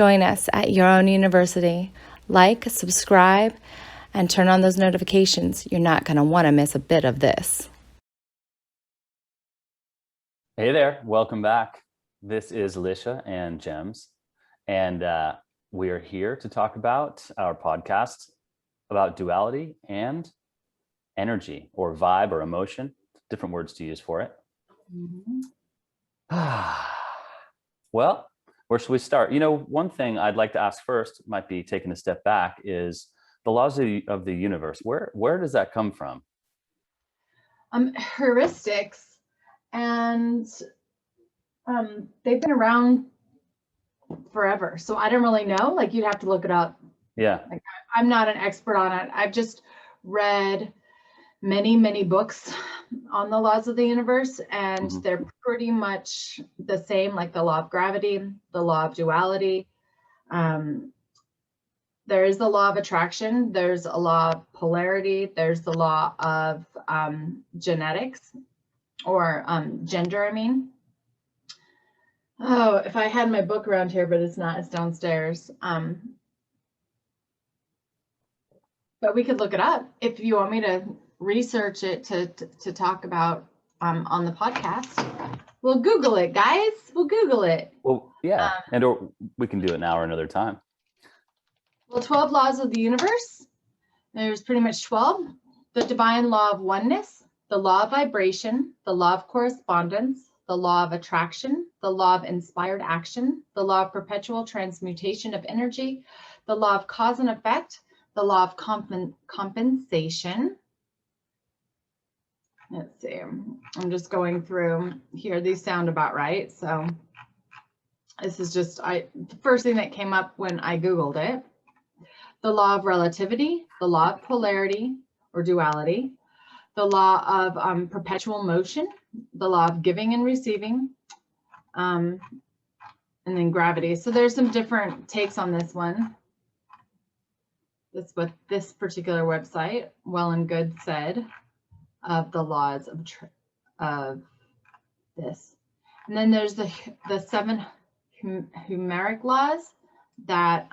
Join us at your own university. Like, subscribe, and turn on those notifications. You're not going to want to miss a bit of this. Hey there, welcome back. This is Lisha and JEMS, and we are here to talk about our podcast about duality and energy, or vibe, or emotion, different words to use for it. Well, where should we start? You know, one thing I'd like to ask first, might be taking a step back, is the laws of the universe. Where does that come from? Heuristics, and they've been around forever. So I don't really know. Like, you'd have to look it up. Yeah. Like, I'm not an expert on it. I've just read many books on the laws of the universe, and they're pretty much the same, like the law of gravity, the law of duality. There is the law of attraction. There's a law of polarity. There's the law of genetics, or gender, I mean. Oh, if I had my book around here, but it's not, it's downstairs. But we could look it up if you want me to research it to talk about on the podcast. We'll Google it, guys. We'll Google it. Well, yeah, or we can do it now or another time. Well, 12 laws of the universe. There's pretty much 12. The divine law of oneness, the law of vibration, the law of correspondence, the law of attraction, the law of inspired action, the law of perpetual transmutation of energy, the law of cause and effect, the law of compensation. Let's see, I'm just going through here. These sound about right. So this is just the first thing that came up when I Googled it. The law of relativity, the law of polarity or duality, the law of perpetual motion, the law of giving and receiving, and then gravity. So there's some different takes on this one. That's what this particular website, Well and Good, said of the laws of this. And then there's the 7 Humeric laws that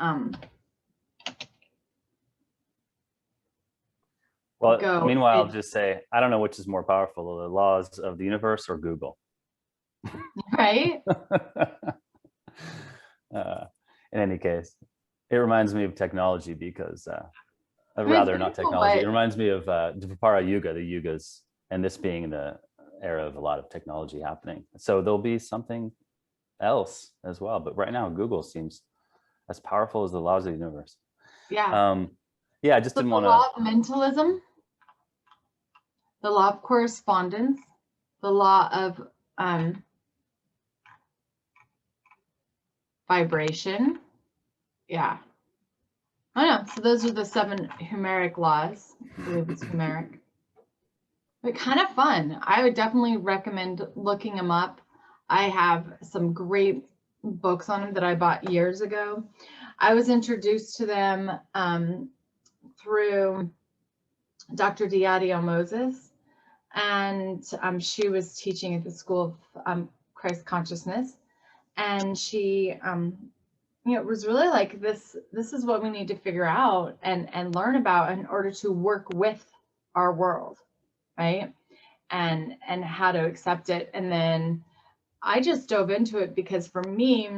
well, meanwhile, I'll just say, I don't know which is more powerful, the laws of the universe or Google. Right? In any case, it reminds me of technology because, rather not technology, it reminds me of Dvapara Yuga, the Yugas, and this being the era of a lot of technology happening. So there'll be something else as well. But right now, Google seems as powerful as the laws of the universe. Yeah. Yeah, I just didn't want to. The law of mentalism, the law of correspondence, the law of vibration. Yeah. I know. So those are the 7 Humeric laws. I believe it's Humeric. But kind of fun. I would definitely recommend looking them up. I have some great books on them that I bought years ago. I was introduced to them through Dr. Diadio Moses, and she was teaching at the School of Christ Consciousness, and she it was really like, this is what we need to figure out and learn about in order to work with our world, right? And how to accept it. And then I just dove into it because for me,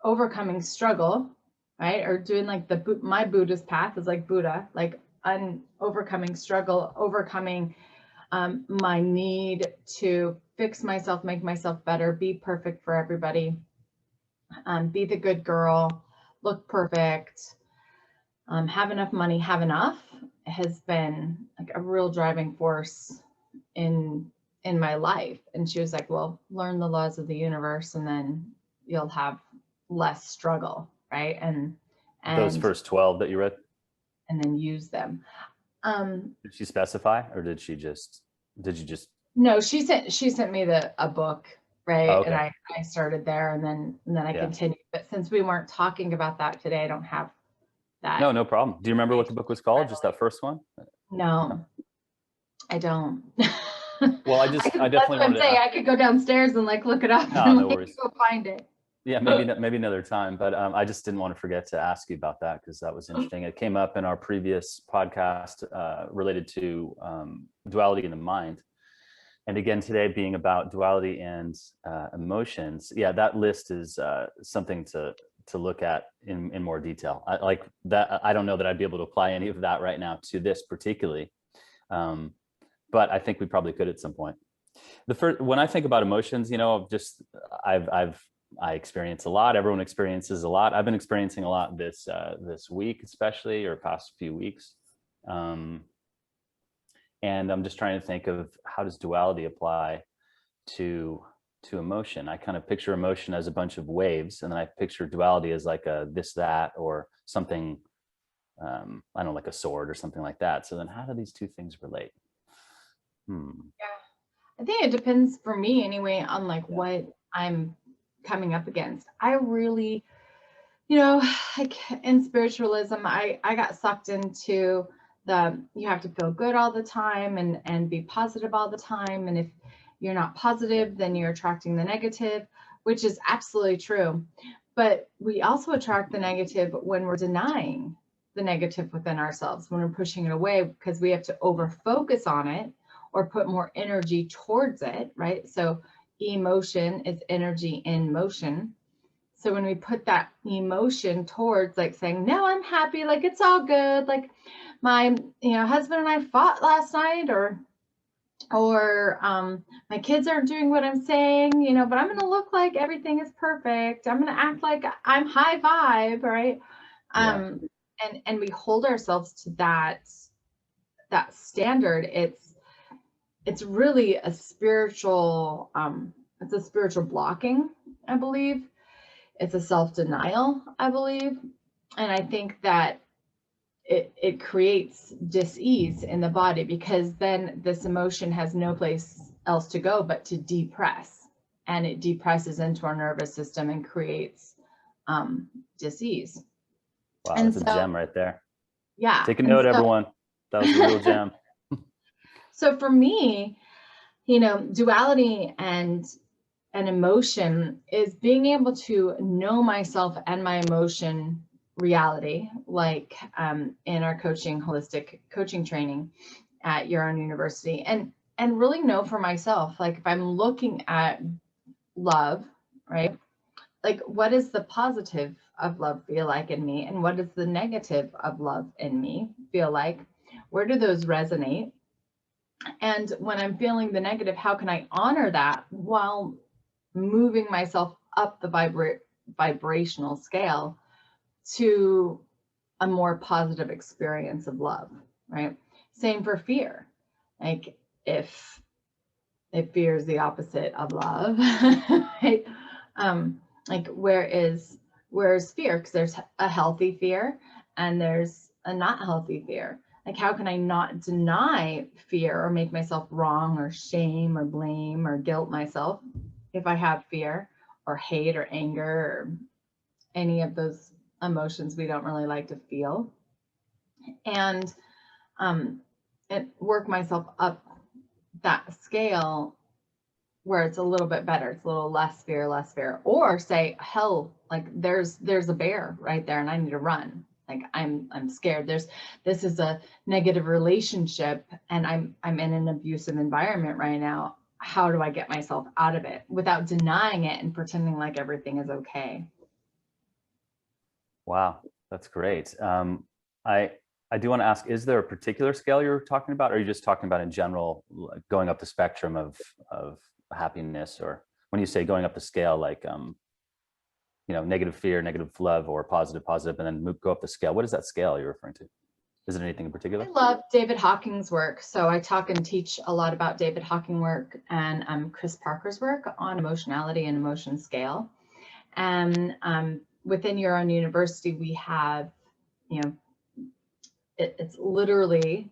overcoming struggle, right, or doing like my Buddhist path is like Buddha, like overcoming struggle, overcoming my need to fix myself, make myself better, be perfect for everybody, be the good girl, look perfect, have enough money, have enough, has been like a real driving force in my life. And she was like, well, learn the laws of the universe and then you'll have less struggle, right? And those first 12 that you read, and then use them. Did she specify, or did you just No, she sent me a book, right? Oh, okay. And I started there, and then I continued. But since we weren't talking about that today, I don't have that. No problem. Do you remember what the book was called? Just that first one? No, I don't. Well, I definitely wanted to. I could go downstairs and like look it up No, and no worries. go find it. Yeah, maybe another time, but I just didn't want to forget to ask you about that because that was interesting. It came up in our previous podcast related to duality in the mind. And again, today being about duality and emotions. Yeah, that list is something to look at in more detail. I like that. I don't know that I'd be able to apply any of that right now to this particularly, but I think we probably could at some point. When I think about emotions, just I experience a lot. Everyone experiences a lot. I've been experiencing a lot this week, especially, or past few weeks. And I'm just trying to think of how does duality apply to emotion. I kind of picture emotion as a bunch of waves, and then I picture duality as like a this, that, or something, I don't know, like a sword or something like that. So then how do these two things relate? Yeah, I think it depends for me anyway on like what I'm coming up against. I really, like in spiritualism, I got sucked into you have to feel good all the time and be positive all the time. And if you're not positive, then you're attracting the negative, which is absolutely true. But we also attract the negative when we're denying the negative within ourselves, when we're pushing it away, because we have to over focus on it or put more energy towards it, right? So emotion is energy in motion. So when we put that emotion towards like saying, no, I'm happy, like it's all good, like my husband and I fought last night, or my kids aren't doing what I'm saying, but I'm going to look like everything is perfect. I'm going to act like I'm high vibe, right? And we hold ourselves to that standard. It's really a spiritual, it's a spiritual blocking, I believe. It's a self-denial, I believe. And I think that it creates dis-ease in the body, because then this emotion has no place else to go but to depress, and it depresses into our nervous system and creates dis-ease. Wow, that's a gem right there. Yeah. Take a note, everyone. That was a real gem. So for me, duality and an emotion is being able to know myself and my emotion reality, like in our holistic coaching training at Your Own University, and really know for myself, like if I'm looking at love, right? Like what does the positive of love feel like in me, and what does the negative of love in me feel like? Where do those resonate? And when I'm feeling the negative, how can I honor that while moving myself up the vibrational scale to a more positive experience of love, right? Same for fear. Like if fear is the opposite of love, right? Like where is fear? Because there's a healthy fear and there's a not healthy fear. Like how can I not deny fear or make myself wrong or shame or blame or guilt myself if I have fear or hate or anger or any of those emotions we don't really like to feel, and work myself up that scale where it's a little bit better. It's a little less fear, or say, hell, like there's a bear right there and I need to run. Like I'm scared. This is a negative relationship and I'm in an abusive environment right now. How do I get myself out of it without denying it and pretending like everything is okay? Wow, that's great. I do want to ask, is there a particular scale you're talking about, or are you just talking about in general, like going up the spectrum of happiness? Or when you say going up the scale, like negative fear, negative love, or positive, and then go up the scale, what is that scale you're referring to? Is it anything in particular? I love David Hawking's work. So I talk and teach a lot about David Hawking work and Chris Parker's work on emotionality and emotion scale. And within Your Own University, we have, it's literally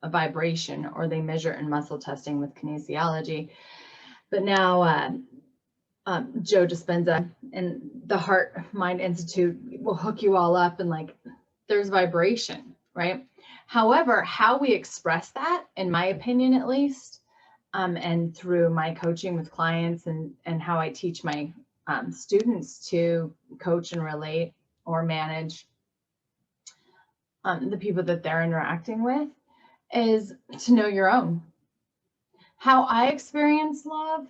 a vibration, or they measure in muscle testing with kinesiology. But now Joe Dispenza and the Heart Mind Institute will hook you all up, and like there's vibration, right? However, how we express that, in my opinion at least, and through my coaching with clients and how I teach my students to coach and relate or manage the people that they're interacting with, is to know your own. How I experience love,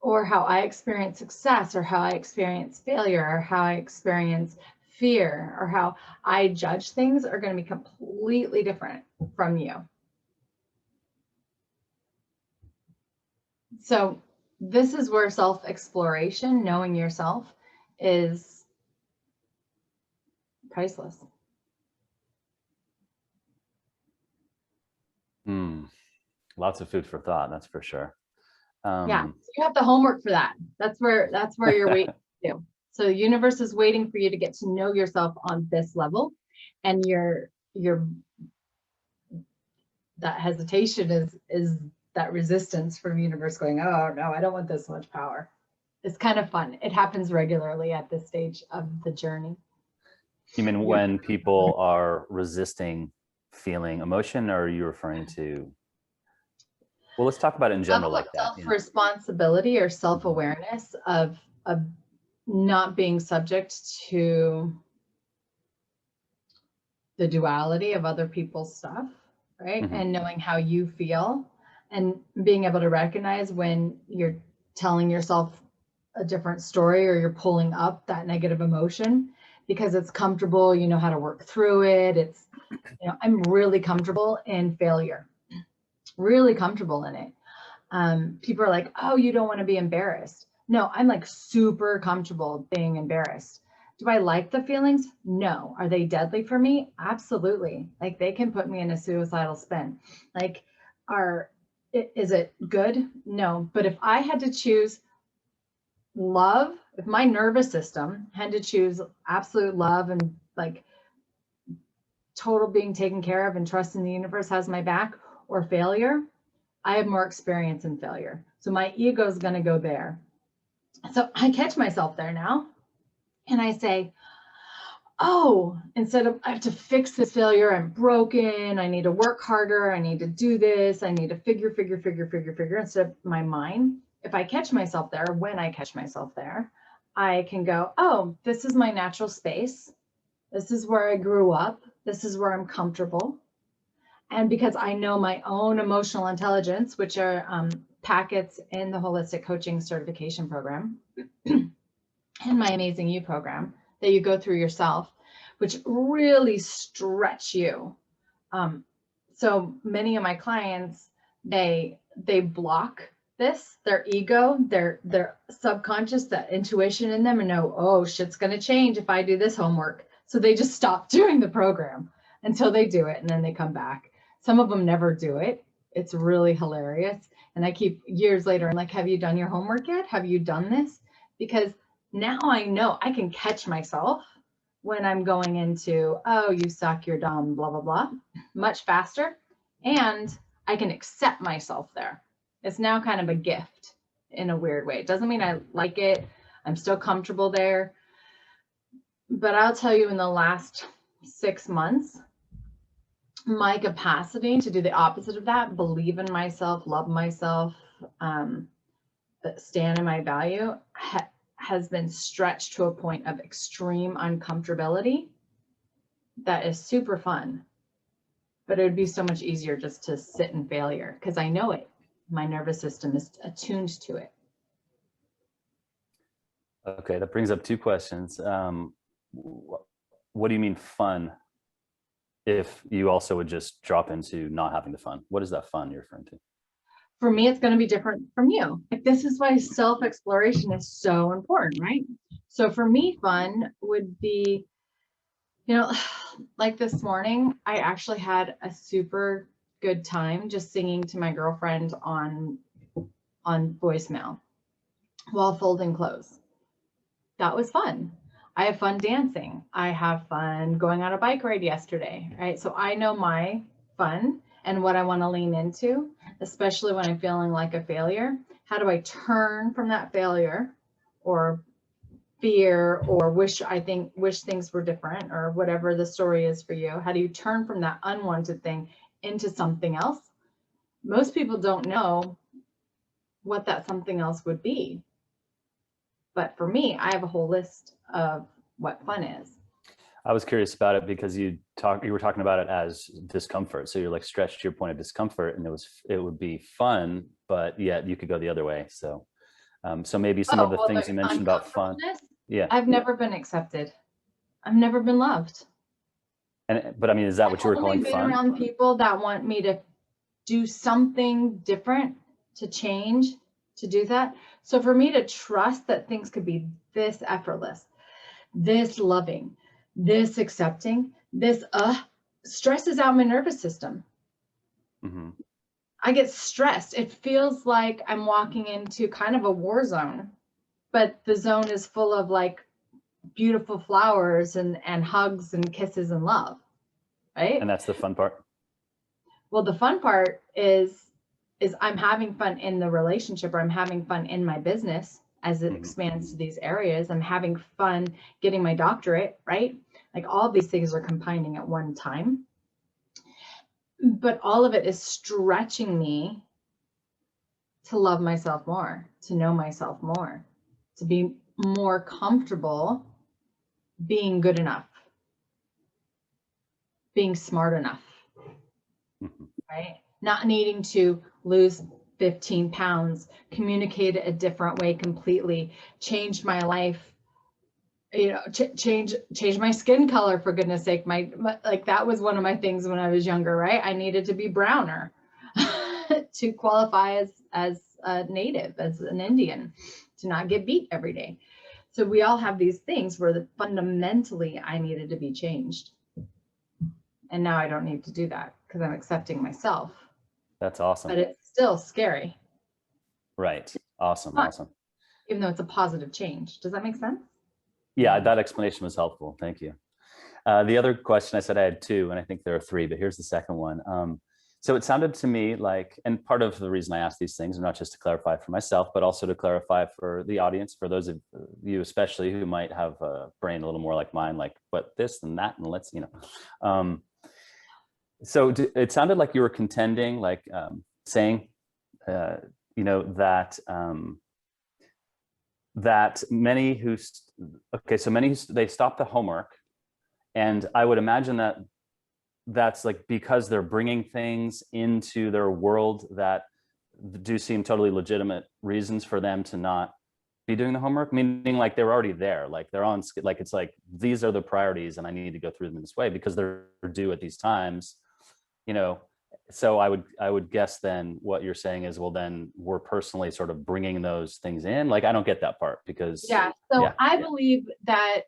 or how I experience success, or how I experience failure, or how I experience fear, or how I judge things are going to be completely different from you. So this is where self-exploration, knowing yourself, is priceless. Lots of food for thought, that's for sure. Yeah, so you have the homework for that. That's where you're waiting to. So the universe is waiting for you to get to know yourself on this level, and your that hesitation is that resistance from the universe going, oh no, I don't want this much power. It's kind of fun. It happens regularly at this stage of the journey. You mean when people are resisting feeling emotion, or are you referring to? Well, let's talk about it in general like that. Self-responsibility or self-awareness of not being subject to the duality of other people's stuff, right? Mm-hmm. And knowing how you feel and being able to recognize when you're telling yourself a different story, or you're pulling up that negative emotion because it's comfortable, you know how to work through it. It's, you know, I'm really comfortable in failure, really comfortable in it. People are like, oh, you don't want to be embarrassed. No, I'm like super comfortable being embarrassed. Do I like the feelings? No. Are they deadly for me? Absolutely. Like, they can put me in a suicidal spin. Like, is it good? No. But if I had to choose love, if my nervous system had to choose absolute love and like total being taken care of and trust in the universe has my back, or failure, I have more experience in failure. So my ego is going to go there. So I catch myself there now. And I say, oh, instead of I have to fix this failure, I'm broken, I need to work harder, I need to do this, I need to figure, instead of my mind. If I catch myself there, when I catch myself there, I can go, oh, this is my natural space. This is where I grew up. This is where I'm comfortable. And because I know my own emotional intelligence, which are packets in the Holistic Coaching Certification Program and my Amazing You program that you go through yourself, which really stretch you. So many of my clients, they block this, their ego, their subconscious, that intuition in them, and know, oh, shit's going to change if I do this homework. So they just stop doing the program until they do it, and then they come back. Some of them never do it. It's really hilarious. And I keep years later, I'm like, have you done your homework yet? Have you done this? Because now I know I can catch myself when I'm going into, oh, you suck, you're dumb, blah, blah, blah, much faster. And I can accept myself there. It's now kind of a gift in a weird way. It doesn't mean I like it. I'm still comfortable there. But I'll tell you, in the last 6 months, my capacity to do the opposite of that, believe in myself, love myself, stand in my value, has been stretched to a point of extreme uncomfortability that is super fun. But it would be so much easier just to sit in failure because I know it. My nervous system is attuned to it. Okay, that brings up two questions. What do you mean fun? If you also would just drop into not having the fun, what is that fun you're referring to? For me, it's going to be different from you. Like, this is why self-exploration is so important, right? So for me, fun would be, you know, like this morning, I actually had a super good time just singing to my girlfriend on voicemail while folding clothes. That was fun. I have fun dancing. I have fun going on a bike ride yesterday, right? So I know my fun and what I want to lean into, especially when I'm feeling like a failure. How do I turn from that failure or fear or wish things were different, or whatever the story is for you? How do you turn from that unwanted thing into something else? Most people don't know what that something else would be. But for me, I have a whole list of what fun is. I was curious about it because you were talking about it as discomfort. So you're like stretched to your point of discomfort, and it would be fun, but yet you could go the other way. So, so maybe some of the things you mentioned about fun. Yeah. I've never been accepted. I've never been loved. But I mean, is that what you were calling fun? I've only been around people that want me to do something different, to change, to do that. So for me to trust that things could be this effortless, this loving, this accepting, this stresses out my nervous system. Mm-hmm. I get stressed. It feels like I'm walking into kind of a war zone, but the zone is full of like beautiful flowers and hugs and kisses and love, right? And that's the fun part. Well, the fun part is I'm having fun in the relationship, or I'm having fun in my business as it expands to these areas. I'm having fun getting my doctorate, right? Like all these things are combining at one time. But all of it is stretching me to love myself more, to know myself more, to be more comfortable being good enough, being smart enough, right? Not needing to lose 15 pounds, communicate it a different way completely, change my life, you know, change my skin color, for goodness sake. My like that was one of my things when I was younger, right? I needed to be browner to qualify as a native, as an Indian, to not get beat every day. So we all have these things where fundamentally I needed to be changed. And now I don't need to do that because I'm accepting myself. That's awesome. But it's still scary. Right. Awesome. Awesome. Even though it's a positive change. Does that make sense? Yeah, that explanation was helpful. Thank you. The other question, I said I had two, and I think there are three, but here's the second one. So it sounded to me like, and part of the reason I ask these things are not just to clarify for myself, but also to clarify for the audience, for those of you especially who might have a brain a little more like mine, like, but this and that, and let's, you know. So it sounded like you were contending, like saying, you know, that that many who, they stop the homework, and I would imagine that that's like because they're bringing things into their world that do seem totally legitimate reasons for them to not be doing the homework, meaning like they're already there, like they're on, like it's like these are the priorities and I need to go through them in this way because they're due at these times, you know. So I would guess then what you're saying is, well, then we're personally sort of bringing those things in. Like I don't get that part because I believe that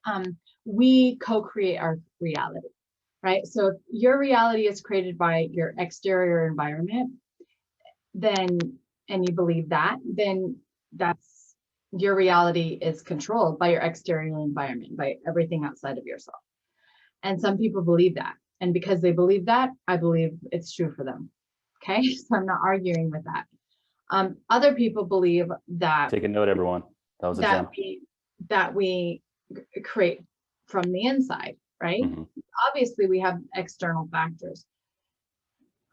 we co-create our reality. Right. So if your reality is created by your exterior environment, then, and you believe that, then that's your reality is controlled by your exterior environment, by everything outside of yourself. And some people believe that. And because they believe that, I believe it's true for them. Okay. So I'm not arguing with that. Other people believe that. Take a note, everyone. That was a gem. That we create from the inside, right? Obviously, we have external factors.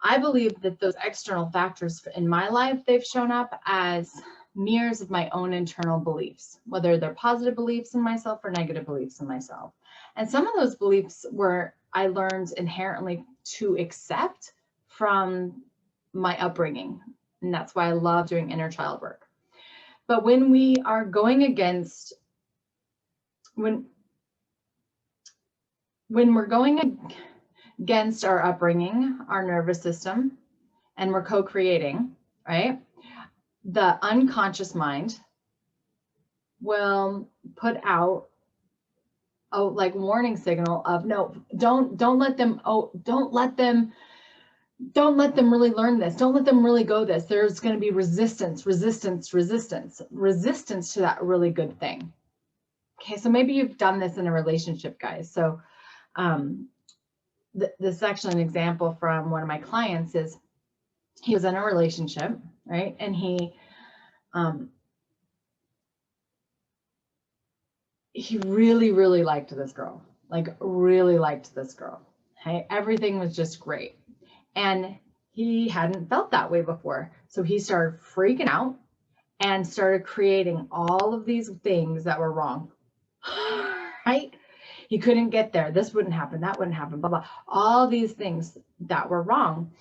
I believe that those external factors in my life, they've shown up as mirrors of my own internal beliefs, whether they're positive beliefs in myself or negative beliefs in myself. And some of those beliefs were I learned inherently to accept from my upbringing. And that's why I love doing inner child work. But when we are going against, when we're going against our upbringing, our nervous system, and we're co-creating, right? The unconscious mind will put out a like warning signal of no, don't let them really learn this. Don't let them really go this. There's going to be resistance to that really good thing. Okay, so maybe you've done this in a relationship, guys. So this is actually an example from one of my clients. Is he was in a relationship, right? And he really, really liked this girl, like really liked this girl. Okay, everything was just great. And he hadn't felt that way before. So he started freaking out and started creating all of these things that were wrong. Right? He couldn't get there. This wouldn't happen. That wouldn't happen. Blah, blah. All these things that were wrong.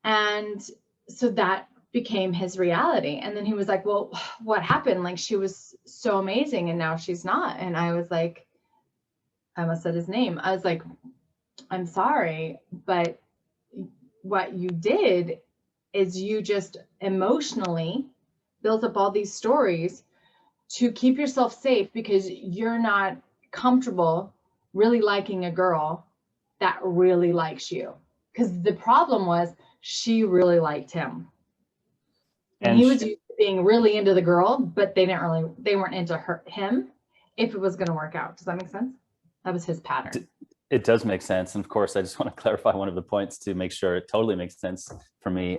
And so that became his reality. And then he was like, well, what happened? Like, she was so amazing and now she's not. And I was like, I almost said his name. I was like, I'm sorry, but what you did is you just emotionally built up all these stories to keep yourself safe because you're not comfortable really liking a girl that really likes you. Because the problem was she really liked him. And he was used to being really into the girl, but they weren't into him if it was going to work out. Does that make sense? That was his pattern. It does make sense. And of course, I just want to clarify one of the points to make sure it totally makes sense for me.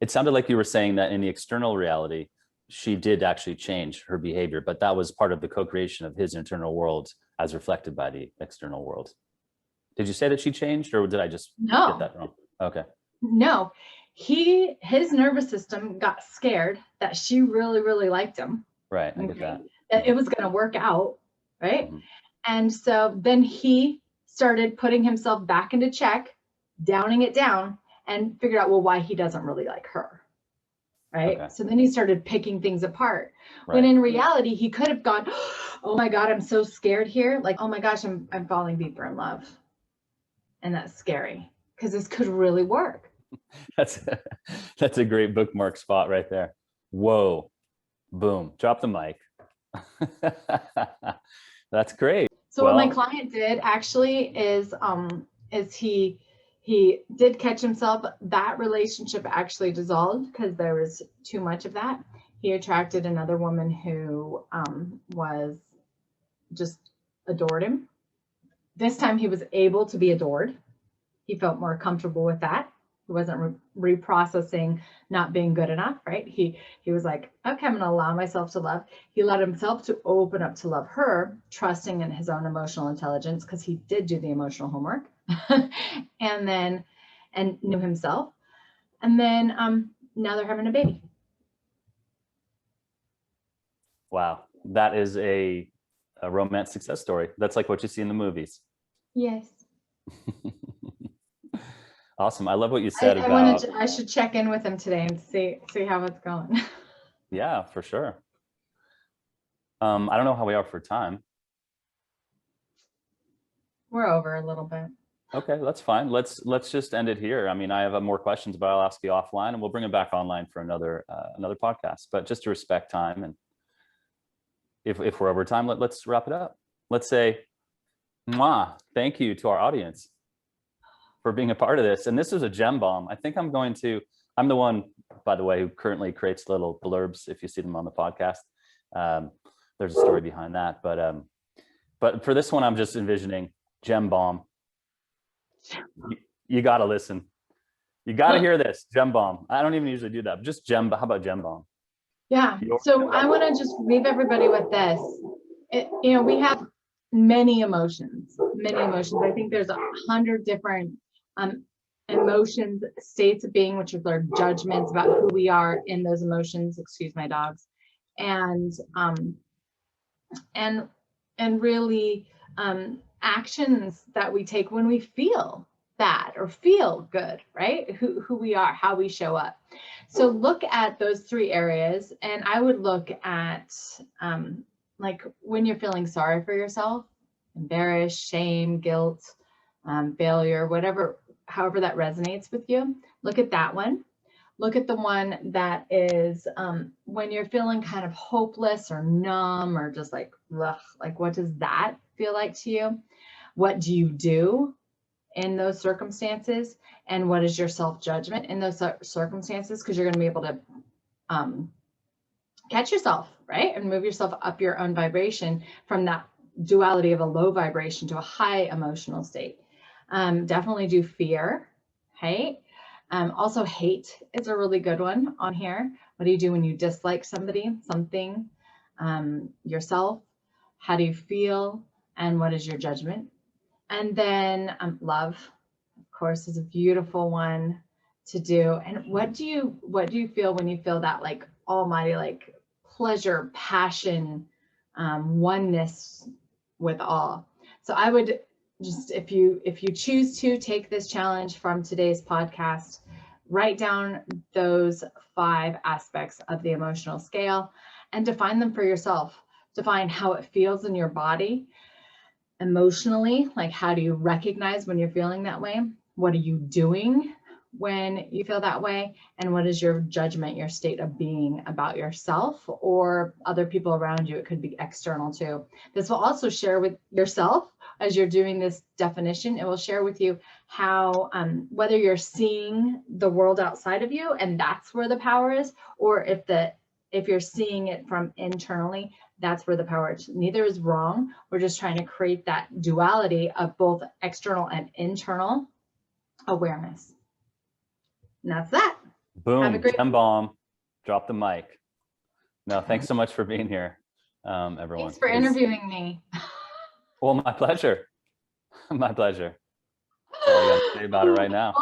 It sounded like you were saying that in the external reality, she did actually change her behavior, but that was part of the co-creation of his internal world as reflected by the external world. Did you say that she changed, or did I just get that wrong? Okay. No, his nervous system got scared that she really, really liked him. Right, I get that. That it was going to work out, right? Mm-hmm. And so then he started putting himself back into check, downing it down, and figured out, well, why he doesn't really like her. Right. Okay. So then he started picking things apart. Right. When in reality, he could have gone, oh my God, I'm so scared here. Like, oh my gosh, I'm falling deeper in love. And that's scary because this could really work. That's a great bookmark spot right there. Whoa, boom, drop the mic. That's great. So what my client did actually is he did catch himself. That relationship actually dissolved because there was too much of that. He attracted another woman who was just adored him. This time he was able to be adored. He felt more comfortable with that. He wasn't reprocessing not being good enough, right? He was like, okay, I'm going to allow myself to love. He allowed himself to open up to love her, trusting in his own emotional intelligence because he did do the emotional homework. and knew himself. And then now they're having a baby. Wow. That is a romance success story. That's like what you see in the movies. Yes. Awesome. I love what you said I should check in with him today and see how it's going. Yeah, for sure. I don't know how we are for time. We're over a little bit. Okay, that's fine. Let's just end it here. I mean, I have more questions, but I'll ask you offline, and we'll bring it back online for another podcast. But just to respect time, and if we're over time, let's wrap it up. Let's say, mwah, thank you to our audience for being a part of this. And this was a gem bomb. I think I'm the one, by the way, who currently creates little blurbs if you see them on the podcast. There's a story behind that, but for this one, I'm just envisioning gem bomb. You got to listen. You got to hear this gem bomb. I don't even usually do that, but just how about gem bomb? Yeah. So I want to just leave everybody with this. We have many emotions. I think there's 100 different emotions, states of being, which are judgments about who we are in those emotions. Excuse my dogs. And really actions that we take when we feel bad or feel good, right? Who we are, how we show up. So look at those 3 areas, and I would look at like when you're feeling sorry for yourself, embarrassed, shame, guilt, failure, however that resonates with you. Look at that one. Look at the one that is when you're feeling kind of hopeless or numb or just like, ugh, like what does that feel like to you? What do you do in those circumstances? And what is your self-judgment in those circumstances? Because you're going to be able to catch yourself, right? And move yourself up your own vibration from that duality of a low vibration to a high emotional state. Definitely do fear, right? Also hate is a really good one on here. What do you do when you dislike somebody, something, yourself? How do you feel? And what is your judgment? And then love, of course, is a beautiful one to do. And what do you feel when you feel that like almighty, like pleasure, passion, oneness with all. So I would just, if you choose to take this challenge from today's podcast, write down those 5 aspects of the emotional scale and define them for yourself. Define how it feels in your body emotionally, like how do you recognize when you're feeling that way? What are you doing when you feel that way? And what is your judgment, your state of being about yourself or other people around you? It could be external too. This will also share with yourself as you're doing this definition. It will share with you how, whether you're seeing the world outside of you and that's where the power is, or if you're seeing it from internally, that's where the power is. Neither is wrong. We're just trying to create that duality of both external and internal awareness. And that's that. Boom, gem bomb, drop the mic. No, thanks so much for being here, everyone. Thanks for interviewing me. Well, my pleasure. My pleasure. That's all I got to say about it right now.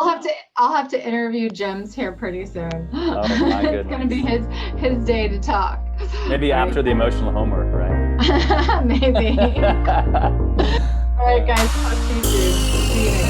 I'll have to interview Jems here pretty soon. Oh my goodness. It's gonna be his day to talk. Maybe after the emotional homework, right? Maybe. All right, guys. Talk to you soon. See you next